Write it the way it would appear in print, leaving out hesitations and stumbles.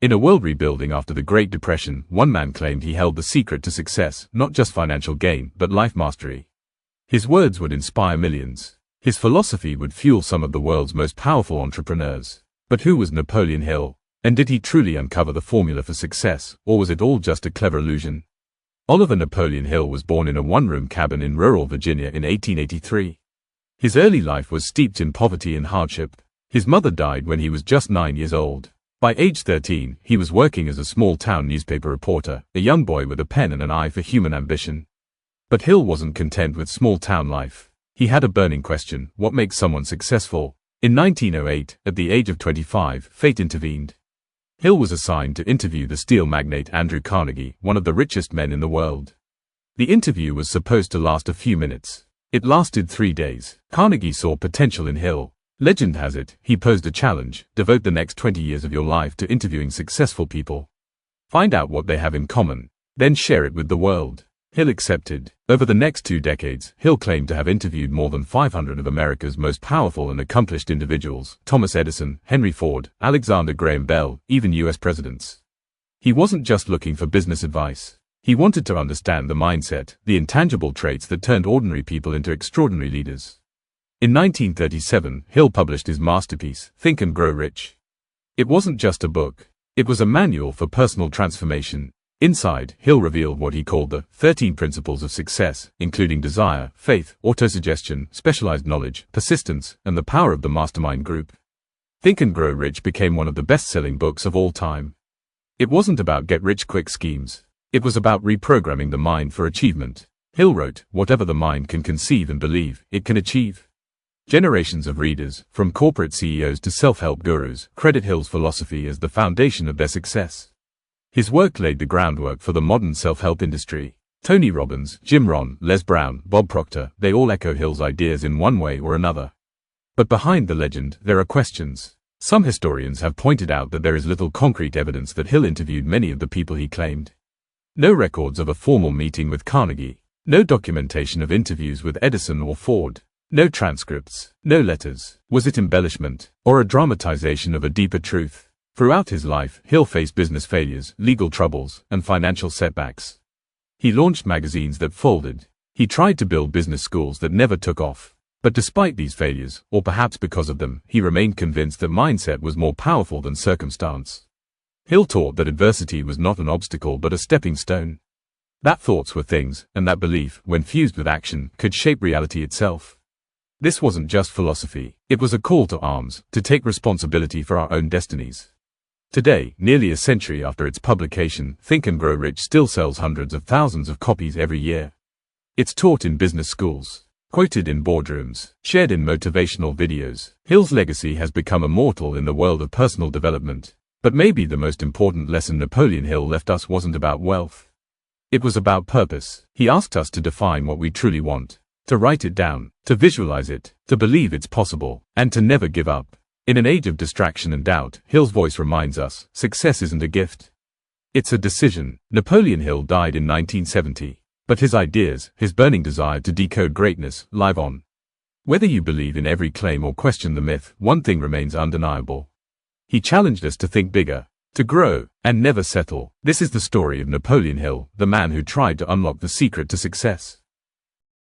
In a world rebuilding after the Great Depression, one man claimed he held the secret to success, not just financial gain, but life mastery. His words would inspire millions. His philosophy would fuel some of the world's most powerful entrepreneurs. But who was Napoleon Hill? And did he truly uncover the formula for success, or was it all just a clever illusion? Oliver Napoleon Hill was born in a one-room cabin in rural Virginia in 1883. His early life was steeped in poverty and hardship. His mother died when he was just 9 years old. By age 13, he was working as a small-town newspaper reporter, a young boy with a pen and an eye for human ambition. But Hill wasn't content with small-town life. He had a burning question: what makes someone successful? In 1908, at the age of 25, fate intervened. Hill was assigned to interview the steel magnate Andrew Carnegie, one of the richest men in the world. The interview was supposed to last a few minutes. It lasted 3 days. Carnegie saw potential in Hill. Legend has it, he posed a challenge: devote the next 20 years of your life to interviewing successful people. Find out what they have in common, then share it with the world. Hill accepted. Over the next 2 decades, Hill claimed to have interviewed more than 500 of America's most powerful and accomplished individuals: Thomas Edison, Henry Ford, Alexander Graham Bell, even US presidents. He wasn't just looking for business advice. He wanted to understand the mindset, the intangible traits that turned ordinary people into extraordinary leaders. In 1937, Hill published his masterpiece, Think and Grow Rich. It wasn't just a book. It was a manual for personal transformation. Inside, Hill revealed what he called the 13 principles of success, including desire, faith, autosuggestion, specialized knowledge, persistence, and the power of the mastermind group. Think and Grow Rich became one of the best-selling books of all time. It wasn't about get-rich-quick schemes. It was about reprogramming the mind for achievement. Hill wrote, "Whatever the mind can conceive and believe, it can achieve." Generations of readers, from corporate CEOs to self-help gurus, credit Hill's philosophy as the foundation of their success. His work laid the groundwork for the modern self-help industry. Tony Robbins, Jim Rohn, Les Brown, Bob Proctor, they all echo Hill's ideas in one way or another. But behind the legend, there are questions. Some historians have pointed out that there is little concrete evidence that Hill interviewed many of the people he claimed. No records of a formal meeting with Carnegie. No documentation of interviews with Edison or Ford. No transcripts. No letters. Was it embellishment, or a dramatization of a deeper truth? Throughout his life, Hill faced business failures, legal troubles, and financial setbacks. He launched magazines that folded. He tried to build business schools that never took off. But despite these failures, or perhaps because of them, he remained convinced that mindset was more powerful than circumstance. Hill taught that adversity was not an obstacle but a stepping stone. That thoughts were things, and that belief, when fused with action, could shape reality itself. This wasn't just philosophy. It was a call to arms, to take responsibility for our own destinies. Today, nearly a century after its publication, Think and Grow Rich still sells hundreds of thousands of copies every year. It's taught in business schools, quoted in boardrooms, shared in motivational videos. Hill's legacy has become immortal in the world of personal development. But maybe the most important lesson Napoleon Hill left us wasn't about wealth. It was about purpose. He asked us to define what we truly want, to write it down, to visualize it, to believe it's possible, and to never give up. In an age of distraction and doubt, Hill's voice reminds us, success isn't a gift. It's a decision. Napoleon Hill died in 1970. But his ideas, his burning desire to decode greatness, live on. Whether you believe in every claim or question the myth, one thing remains undeniable. He challenged us to think bigger, to grow, and never settle. This is the story of Napoleon Hill, the man who tried to unlock the secret to success.